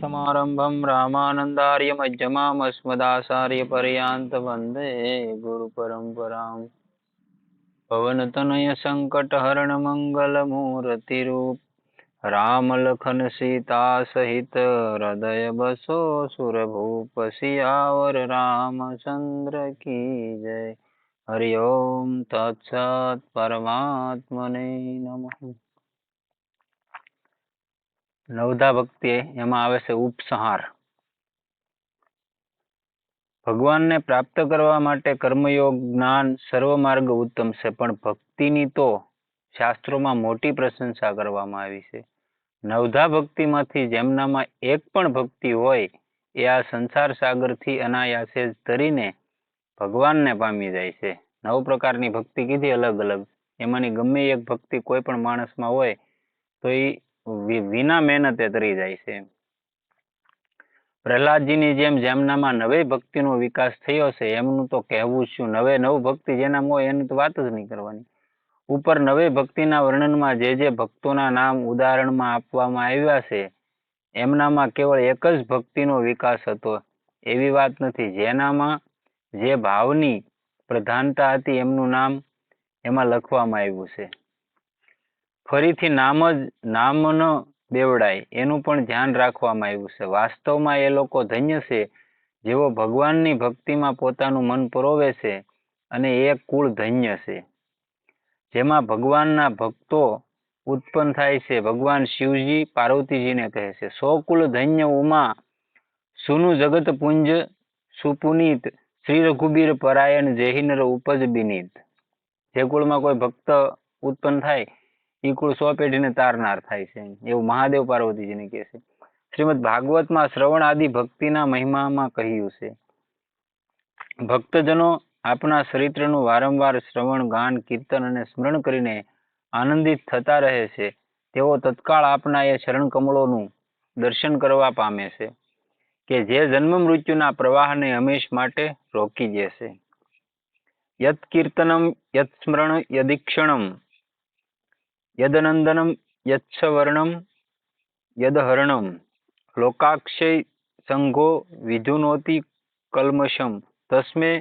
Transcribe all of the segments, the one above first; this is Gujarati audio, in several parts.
समारंभं रामानन्दार्यमध्यमामस्मदाचार्यपर्यन्तं वन्दे गुरुपरम्पराम्। पवनतनय संकटहरण मंगलमूर्तिरूप रामलखन सीता सहित हृदय बसो सुरभूप सियावर रामचंद्र की जय। हरि ओम तत्सत्। परमात्मने नमः। નવધા ભક્તિ એમાં આવે છે ઉપસંહાર. ભગવાનને પ્રાપ્ત કરવા માટે કર્મયોગ જ્ઞાન સર્વ માર્ગ ઉત્તમ છે, પણ ભક્તિની તો શાસ્ત્રોમાં મોટી પ્રશંસા કરવામાં આવી છે. નવધા ભક્તિમાંથી જેમનામાં એક પણ ભક્તિ હોય એ આ સંસાર સાગરથી અનાયાસે જ તરીને ભગવાનને પામી જાય છે. 9 પ્રકારની ભક્તિ કીધી અલગ અલગ, એમાંની ગમે એક ભક્તિ કોઈ પણ માણસમાં હોય તો એ વિના મહેનતે તરી જાય છે. પ્રહલાદજીની જેમ જેમનામાં નવે ભક્તિનો વિકાસ થયો છે એમનું તો કહેવું શું. નવે નવ ભક્તિ જેનામાં હોય એની તો વાત જ નહીં કરવાની. ઉપર નવે ભક્તિના વર્ણનમાં જે ભક્તોના નામ ઉદાહરણમાં આપવામાં આવ્યા છે એમનામાં કેવળ એક જ ભક્તિનો વિકાસ હતો એવી વાત નથી. જેનામાં જે ભાવની પ્રધાનતા હતી એમનું નામ એમાં લખવામાં આવ્યું છે. ફરીથી નામ ન બેવડાય એનું પણ ધ્યાન રાખવામાં આવ્યું છે. વાસ્તવમાં એ લોકો ધન્ય છે જેઓ ભગવાનની ભક્તિમાં પોતાનું મન પરોવે છે, અને એ કુળ ધન્ય છે જેમાં ભગવાનના ભક્તો ઉત્પન્ન થાય છે. ભગવાન શિવજી પાર્વતીજીને કહે છે, સો કુલ ધન્ય ઉમા સુનું જગત પુંજ સુપુનીત શ્રી રઘુબીર પરાયણ જેહિનર ઉપજ બિનીત. જે કુળમાં કોઈ ભક્ત ઉત્પન્ન થાય એ કુળ 100 પેઢીને તારનાર થાય છે, એવું મહાદેવ પાર્વતીજીને કહે છે. શ્રીમદ ભાગવતમાં શ્રવણ આદિ ભક્તિના મહિમામાં કહ્યું છે, ભક્તજનો આપના ચરિત્રનું વારંવાર શ્રવણ ગાન કીર્તન અને સ્મરણ કરીને આનંદિત થતા રહે છે. તેઓ તત્કાળ આપના એ ચરણ કમળોનું દર્શન કરવા પામે છે કે જે જન્મ મૃત્યુના પ્રવાહને હંમેશ માટે રોકી દેશે. યત કીર્તનમ યત સ્મરણ યદીક્ષણમ યદનંદનમ યત્સવર્ણમ યદહરણમ લોકાક્ષય સંઘો વિધુનોતિ કલ્મષમ તસ્મે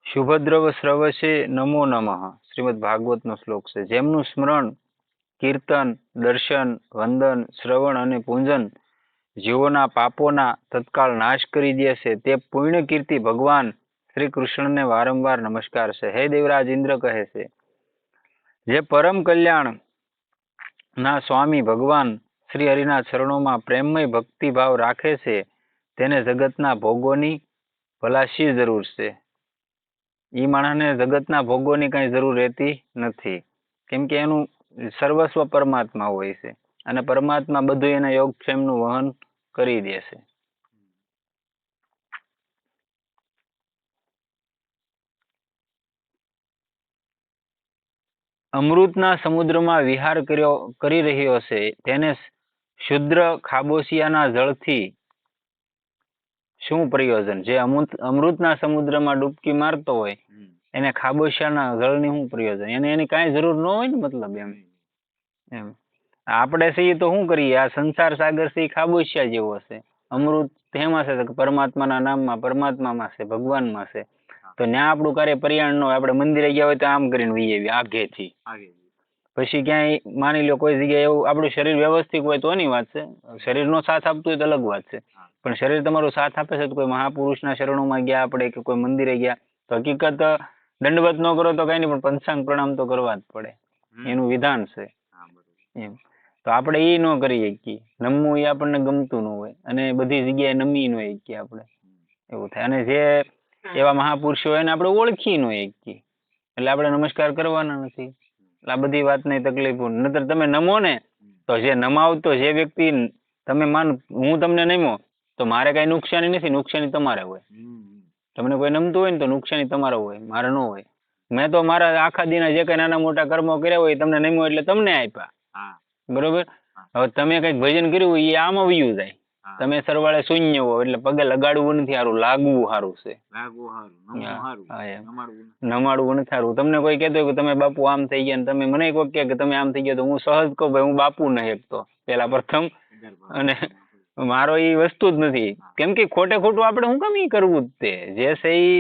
શુભદ્રવ શ્રવશે નમો નમઃ. શ્રીમદ ભાગવતનો શ્લોક છે. જેમનું સ્મરણ, કીર્તન, દર્શન, વંદન, શ્રવણ અને પૂજન જીવોના પાપોના તત્કાળ નાશ કરી દે છે તે પુણ્ય કીર્તિ ભગવાન શ્રી કૃષ્ણને વારંવાર નમસ્કાર છે. હે દેવરાજ ઇન્દ્ર કહે છે, જે પરમ કલ્યાણ ના સ્વામી ભગવાન શ્રી હરિના ચરણોમાં પ્રેમમય ભક્તિભાવ રાખે છે તેને જગતના ભોગોની ભલા શી જરૂર છે. એ માણસને જગતના ભોગોની કઈ જરૂર રહેતી નથી, કેમ કે એનું સર્વસ્વ પરમાત્મા હોય છે અને પરમાત્મા બધું એના યોગક્ષેમનું વહન કરી દે છે. અમૃતના સમુદ્રમાં વિહાર કરી રહ્યો છે તેને શુદ્ર ખાબોશિયાના જળથી શું પ્રયોજન. જે અમૃતના સમુદ્રમાં ડૂબકી મારતો હોય એને ખાબોશિયાના જળની શું પ્રયોજન. એને એની કાંઈ જરૂર ન હોય ને, મતલબ એમ આપણે છીએ તો શું કરીએ, આ સંસાર સાગર છે એ ખાબોશિયા જેવો છે. અમૃત એમાં છે પરમાત્માના નામમાં, પરમાત્મામાં છે, ભગવાનમાં છે. તો ત્યાં આપણું કાર્ય પર્યાણ ન હોય. આપણે મંદિરે ગયા હોય તો આમ કરીને વી આવી આગેથી. પછી ક્યાંય માની લો કોઈ જગ્યાએ એવું આપણું શરીર વ્યવસ્થિત હોય તો એની વાત છે, શરીરનો સાથ આપતું હોય તો અલગ વાત છે. પણ શરીર તમારું સાથ આપે છે તો કોઈ મહાપુરુષના શરણોમાં ગયા આપણે કે કોઈ મંદિરે ગયા તો હકીકત દંડવત ન કરો તો કઈ નહીં, પણ પંચાંગ પ્રણામ તો કરવા જ પડે, એનું વિધાન છે એમ. તો આપણે એ ન કરી શકીએ. નમવું એ આપણને ગમતું ન હોય અને બધી જગ્યાએ નમી ન શકીએ આપણે, એવું થાય. અને જે એવા મહાપુરુષો હોય એને આપણે ઓળખી ન શકીએ એટલે આપણે નમસ્કાર કરવાના નથી. એટલે આ બધી વાતની તકલીફ. નતર તમે નમો ને તો જે નમાવતો જે વ્યક્તિ, તમે માન હું તમને નમ્યો તો મારે કઈ નુકસાની નથી, નુકસાની તમારે હોય. તમને કોઈ નમતું હોય ને તો નુકસાની તમારે હોય, મારે ન હોય. મેં તો મારા આખા દિના જે કઈ નાના મોટા કર્મો કર્યા હોય તમને નમ્યો એટલે તમને આપ્યા, બરોબર. હવે તમે કઈક ભજન કર્યું હોય એ આમાં વયું જાય. તમે સરવાળે શૂન્ય હો એટલે પગે લગાડવું નથી સારું, લાગવું સારું છે. નમાડવું નથી સારું. તમને કોઈ કહેતો હોય કે તમે બાપુ આમ થઈ ગયા, તમે મને કોઈ કહે કે તમે આમ થઈ ગયા તો હું સહજ કહું ભાઈ હું બાપુ નહીં એક તો પેલા પ્રથમ, અને મારો એ વસ્તુ જ નથી. કેમ કે ખોટે ખોટું આપણે શું કામ ઈ કરવું જ તે જે છે ઈ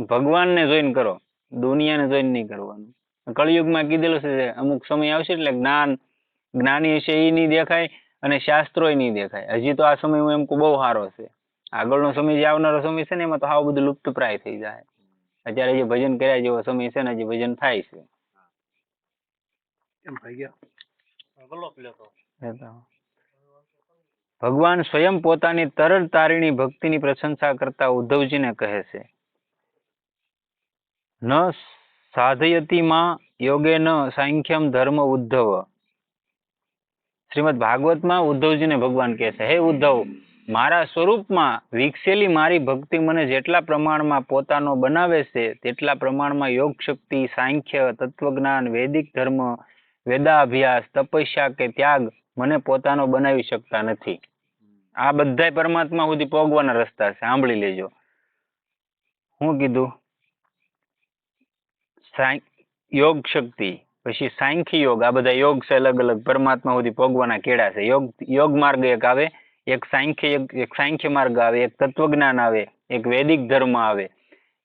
ભગવાનને જોઈને કરો, દુનિયાને જોઈને નહીં કરવાનું. કળિયુગમાં કીધેલું છે અમુક સમય આવશે એટલે જ્ઞાની હશે એ નહીં દેખાય અને શાસ્ત્રોય નહીં દેખાય. હજી તો આ સમય હું એમ કહું બહુ સારો છે. આગળનો સમય જે આવનારો સમય છે ને એમાં તો હાવ બધું લુપ્તપ્રાય થઈ જાય. અત્યારે જે ભજન કર્યા જેવો સમય છે ને હજી ભજન થાય છે. ભગવાન સ્વયં પોતાની તરલ તારીણી ભક્તિની પ્રશંસા કરતા ઉદ્ધવજીને કહે છે, ન સાધયતી માં યોગે ન સાંખ્યમ ધર્મ ઉદ્ધવ. શ્રીમદ ભાગવતમાં ઉદ્ધવજીને ભગવાન કહે છે, હે ઉદ્ધવ, મારા સ્વરૂપમાં વિકસેલી મારી ભક્તિ મને જેટલા પ્રમાણમાં પોતાનો બનાવે છે તેટલા પ્રમાણમાં યોગ શક્તિ, સાંખ્ય, તત્વજ્ઞાન, વૈદિક ધર્મ, વેદાભ્યાસ, તપસ્યા કે ત્યાગ મને પોતાનો બનાવી શકતા નથી. આ બધા પરમાત્મા સુધી પહોંચવાના રસ્તા છે. સાંભળી લેજો. શું કીધું? યોગ શક્તિ, પછી સાંખ્ય યોગ, આ બધા યોગ છે અલગ અલગ પરમાત્મા સુધી પહોંચવાના કેળા છે. યોગ માર્ગ એક આવે, એક સાંખ્ય માર્ગ આવે, એક તત્વજ્ઞાન આવે, એક વૈદિક ધર્મ આવે,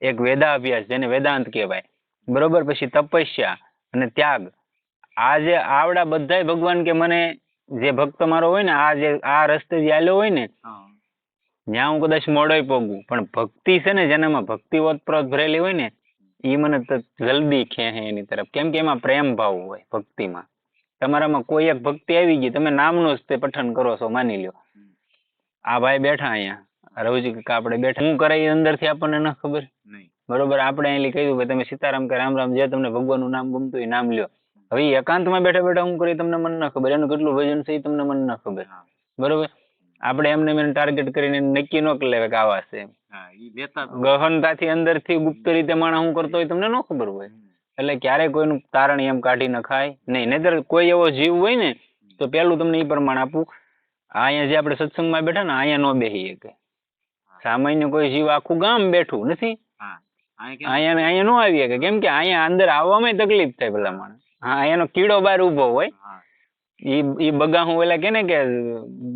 એક વેદાભ્યાસ જેને વેદાંત કહેવાય, બરોબર. પછી તપસ્યા અને ત્યાગ. આ જે આવડા બધા ભગવાન કે મને જે ભક્ત મારો હોય ને, આ રસ્તે જે આલ્યો હોય ને ત્યાં હું કદાચ મોડોય પોગું, પણ ભક્તિ છે ને જેનામાં ભક્તિ ઓતપ્રોત ભરેલી હોય ને એ મને જલ્દી ખેંચે એની તરફ. કેમ કે એમાં પ્રેમ ભાવ હોય ભક્તિમાં. તમારામાં કોઈ એક ભક્તિ આવી ગઈ, તમે નામનું જ તે પઠન કરો છો, માની લ્યો આ ભાઈ બેઠા અહીંયા રવજી કાકા આપણે બેઠા, શું કરે એ અંદરથી આપણને ન ખબર, બરોબર. આપણે અહીં કહ્યું ભાઈ તમે સીતારામ કે રામ રામ જે તમને ભગવાનનું નામ ગમતું એ નામ લ્યો. હવે એકાંતમાં બેઠા બેઠા હું કરી તમને મને ન ખબર, એનું કેટલું ભજન છે એ તમને મને ન ખબર, બરોબર. આપણે એમને ટાર્ગેટ કરીને નક્કી ન કરી લેવા કે આવા છે. ગહનતાથી અંદરથી ગુપ્ત રીતે માણસ શું કરતો હોય તમને ન ખબર હોય. એટલે ક્યારેય કોઈનું તારણ એમ કાઢી નખાય નહીં. નહીતર કોઈ એવો જીવ હોય ને તો પેલું તમને એ પ્રમાણ આપું, અહીંયા જે આપણે સત્સંગમાં બેઠા ને અહીંયા ન બેસીએ કે સામાન્ય કોઈ જીવ આખું ગામ બેઠું નથી, અહીંયા ન આવીએ કે કેમ કે અહીંયા અંદર આવવામાં તકલીફ થાય ભલા માણસ. હા, એનો કીડો બહાર ઉભો હોય. ઈ બગાહું ઓલા કે ને કે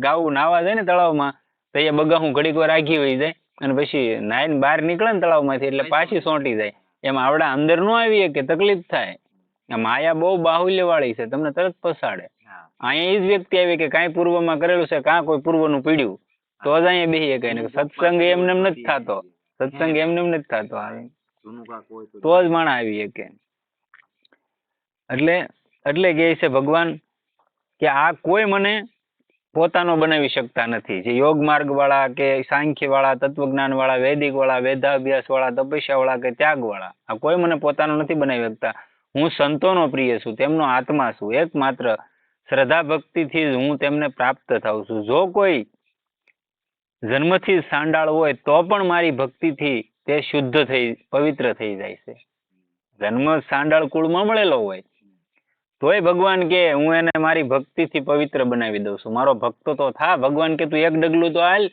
ગાવું નાવા જાય ને તળાવમાં તો એ બગાહું ઘડીક વાર આઘી વહી જાય અને પછી નાઈને બહાર નીકળે ને તળાવમાંથી એટલે પાછી સોંટી જાય. એમાં આવડા અંદર નો આવીએ કે તકલીફ થાય. માયા બહુ બાહુલ્ય વાળી છે, તમને તરત પસાડે. અહીંયા એ જ વ્યક્તિ આવી કે કાંઈ પૂર્વમાં કરેલું છે, કાં કોઈ પૂર્વનું પીડ્યું તો જ અહીંયા બેસીએ કઈ. સત્સંગ એમને નથી થતો, સત્સંગ એમને નથી થતો, તો જ માણસ આવીએ કે. એટલે કહે છે ભગવાન કે આ કોઈ મને પોતાનો બનાવી શકતા નથી. જે યોગ માર્ગ વાળા કે સાંખ્ય વાળા, તત્વજ્ઞાન વાળા, વૈદિક વાળા, વેદાભ્યાસ વાળા, તપસ્યા વાળા કે ત્યાગ વાળા, આ કોઈ મને પોતાનો નથી બનાવી શકતા. હું સંતોનો પ્રિય છું, તેમનો આત્મા છું. એકમાત્ર શ્રદ્ધા ભક્તિથી જ હું તેમને પ્રાપ્ત થાઉં છું. જો કોઈ જન્મથી જ સાંડાળ હોય તો પણ મારી ભક્તિથી તે શુદ્ધ થઈ પવિત્ર થઈ જાય છે. જન્મ સાંડાળ કુળમાં મળેલો હોય તોય ભગવાન કે હું એને મારી ભક્તિથી પવિત્ર બનાવી દઉં છું. મારો ભક્ત તો થા. ભગવાન કે તું એક ડગલું તો હાલ,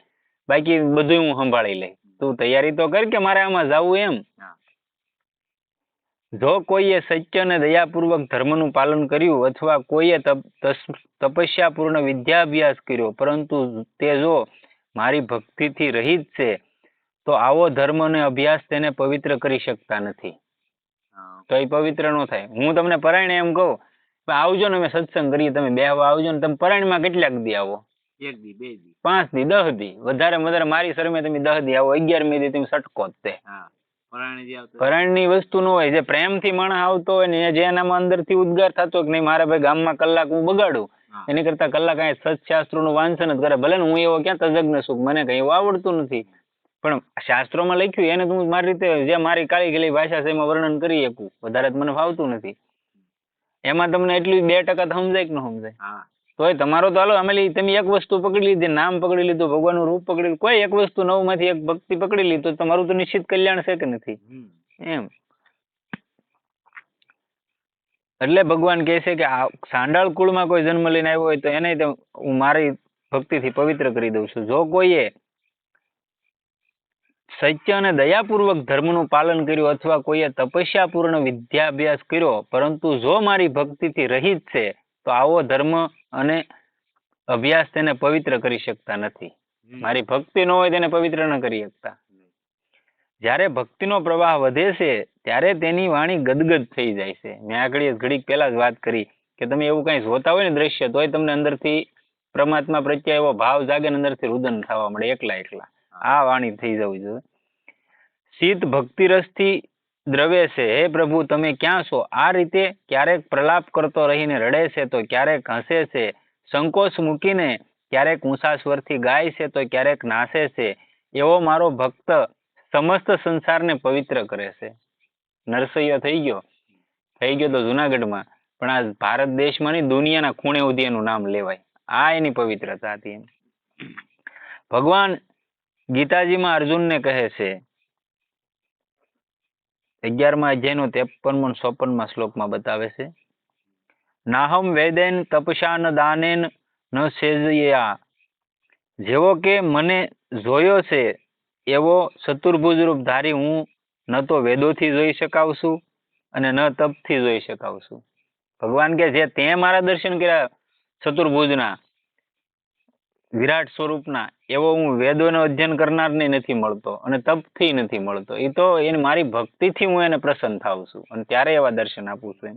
બાકી બધું હું સંભાળી લઈ. તું તૈયારી તો કર કે મારે આમાં જવું એમ. જો કોઈએ સત્ય અને દયાપૂર્વક ધર્મનું પાલન કર્યું અથવા કોઈએ તપસ્યાપૂર્ણ વિદ્યાભ્યાસ કર્યો પરંતુ તે જો મારી ભક્તિથી રહિત છે તો આવો ધર્મ અને અભ્યાસ તેને પવિત્ર કરી શકતા નથી. તો એ પવિત્ર ન થાય. હું તમને પરાયણે એમ કહું આવજો ને અમે સત્સંગ કરીએ, તમે બેહવા આવજો ને. તમે પરાયણમાં કેટલાક દી આવો? 1 દી 2 દી 5 દી 10 દી, વધારે મારી શરમે તમે 10 દી આવો, 11મી દી તમે સટકો જ તે. પરાયણની વસ્તુ ન હોય. જે પ્રેમથી માણસ આવતો હોય ને જે એનામાં અંદરથી ઉદ્ગાર થતો કે નહીં મારા ભાઈ ગામમાં કલાક હું બગાડું એની કરતા કલાક અહીંયા સત્શાસ્ત્રોનું વાંચન જ કરે. ભલે ને હું એવો ક્યાં તજજ્ઞ છું, મને કઈ એવું આવડતું નથી, પણ શાસ્ત્રોમાં લખ્યું એને તું મારી રીતે જે મારી કાળી ગયેલી ભાષા છે એમાં વર્ણન કરી શકું. વધારે મને ફાવતું નથી. એમાં તમને એટલી 2% સમજાય કે ન સમજાય? તોય તમારો તો હાલો અમે તમે એક વસ્તુ પકડી લીધી, નામ પકડી લીધું, ભગવાનનું રૂપ પકડી લીધું, કોઈ એક વસ્તુ 9 માંથી એક ભક્તિ પકડી લીધું, તમારું તો નિશ્ચિત કલ્યાણ છે કે નથી એમ. એટલે ભગવાન કહે છે કે આ સાંડાળ કુળમાં કોઈ જન્મ લઈને આવ્યો હોય તો એને હું મારી ભક્તિથી પવિત્ર કરી દઉં છું. જો કોઈએ સત્ય અને દયાપૂર્વક ધર્મનું પાલન કર્યું અથવા કોઈએ તપસ્યાપૂર્ણ વિદ્યાભ્યાસ કર્યો પરંતુ જો મારી ભક્તિથી રહિત છે તો આવો ધર્મ અને અભ્યાસ તેને પવિત્ર કરી શકતા નથી. મારી ભક્તિ ન હોય તેને પવિત્ર ન કરી શકતા. જ્યારે ભક્તિનો પ્રવાહ વધે છે ત્યારે તેની વાણી ગદગદ થઈ જાય છે. મેં આગળ ઘડીક પહેલા જ વાત કરી કે તમે એવું કઈ જોતા હોય ને દ્રશ્ય, તોય તમને અંદરથી પરમાત્મા પ્રત્યે એવો ભાવ જાગે ને અંદરથી રુદન થવા મળે એકલા એકલા. આ વાણી થઈ જવી જોઈએ. શીત ભક્તિ રસથી દ્રવે છે, હે પ્રભુ તમે ક્યાં છો? આ રીતે ક્યારેક પ્રલાપ કરતો રહીને રડે છે તો ક્યારેક હસે છે, સંકોચ મૂકીને ક્યારેક ઊંચા સ્વરથી ગાય છે તો ક્યારેક નાસે છે. એવો મારો ભક્ત સમસ્ત સંસારને પવિત્ર કરે છે. નરસૈયો થઈ ગયો તો જુનાગઢમાં, પણ આ ભારત દેશમાં નહીં, દુનિયાના ખૂણે સુધી એનું નામ લેવાય. આ એની પવિત્રતા હતી. એમ ભગવાન ગીતાજીમાં અર્જુનને કહે છે, 11મા અધ્યાયનો 53-54 શ્લોકમાં બતાવે છે, નાહમ વેદેન તપસા ન દાનેન ન સેજયા. જેવો કે મને જોયો છે એવો ચતુર્ભુજ રૂપ ધારી હું ન તો વેદોથી જોઈ શકાવ છું અને ન તપથી જોઈ શકાવ છું. ભગવાન કે જે તે મારા દર્શન કર્યા ચતુર્ભુજના વિરાટ સ્વરૂપના, એવો હું વેદોનો અધ્યયન કરનારને નથી મળતો અને તપથી નથી મળતો. એ તો એને મારી ભક્તિથી હું એને પ્રસન્ન થાઉં છું અને ત્યારે એવા દર્શન આપું છું.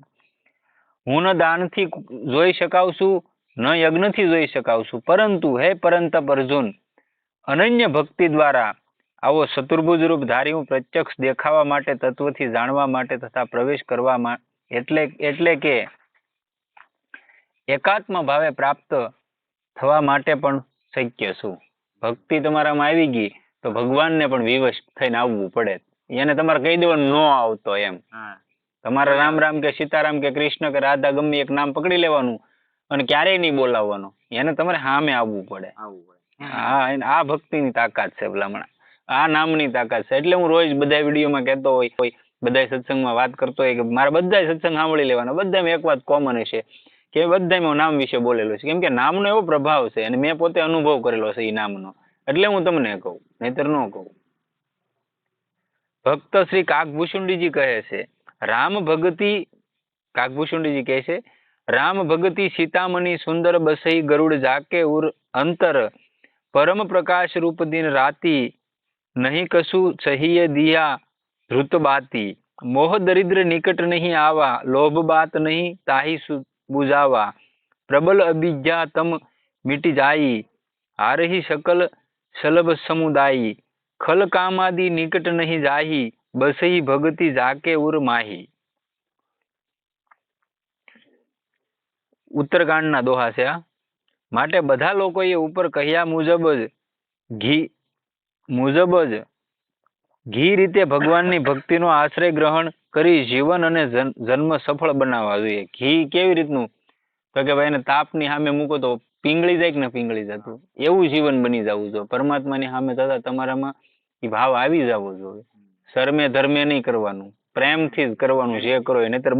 હું ન દાનથી જોઈ શકાવ છું, ન યજ્ઞથી જોઈ શકાવ છું, પરંતુ હે પરંતપ અર્જુન, અનન્ય ભક્તિ દ્વારા આવો ચતુર્ભુજ રૂપ ધારી હું પ્રત્યક્ષ દેખાવા માટે, તત્વથી જાણવા માટે તથા પ્રવેશ કરવા માટે, એટલે કે એકાત્મ ભાવે પ્રાપ્ત થવા માટે પણ શક્ય છું. ભક્તિ તમારામાં આવી ગઈ તો ભગવાનને પણ વિવશ થઈને આવવું પડે. એને તમારે કહી દેવાનું ન આવતો એમ. તમારે રામ રામ કે સીતારામ કે કૃષ્ણ કે રાધા ગમે એક નામ પકડી લેવાનું અને ક્યારેય નહીં બોલાવવાનું. એને તમારે સામે આવવું પડે. હા, આ ભક્તિની તાકાત છે ભલામણ, આ નામની તાકાત છે. એટલે હું રોજ બધા વિડીયોમાં કહેતો હોય, બધા સત્સંગમાં વાત કરતો હોય કે મારા બધા સત્સંગ સાંભળી લેવાના. બધામાં એક વાત કોમન હશે કે બધામાં નામ વિશે બોલેલો છે, કેમ કે નામનો એવો પ્રભાવ છે અને મેં પોતે અનુભવ કરેલો છે એ નામનો. એટલે હું તમને કહું, નહીતર ન કહું. ભક્ત શ્રી કાકભૂષુંડીજી કહે છે, રામ ભગતિ, કાકભૂષુંડીજી કહે છે, રામ ભગતિ સીતામણી સુંદર બસઈ ગરુડ જાકે ઉર અંતર, પરમ પ્રકાશ રૂપ દિન રાતી, નહીં કશું સહિય દિયા ધ્રુત બાતી, મોહ દરિદ્ર નિકટ નહીં આવા, લોભ બાત નહીં તાહી બુજાવા, પ્રબલ અભિજ્ઞા તમ મિટી જાઈ, હારહી શકલ સલભ સમુદાયી, ખલ કામાદि નિકટ નહીં જાહી, બસહી ભગતિ જાકે ઉર માહી. ઉત્તરકાંડના દોહા છે. માટે બધા લોકોએ ઉપર કહ્યા મુજબ જ ઘી રીતે ભગવાનની ભક્તિનો આશ્રય ગ્રહણ કરી જીવન અને જન્મ સફળ બનાવવા જોઈએ. ઘી કેવી રીતનું? તો કે ભાઈ એને તાપની સામે મૂકો તો પીંગળી જાય કે ન પીંગળી જતું, એવું જીવન બની જવું જોઈએ. પરમાત્માની સામે થતા તમારામાં એ ભાવ આવી જવો જોઈએ. શરમે ધર્મે નહીં કરવાનું, પ્રેમથી જ કરવાનું જે કરો એ, નહીતર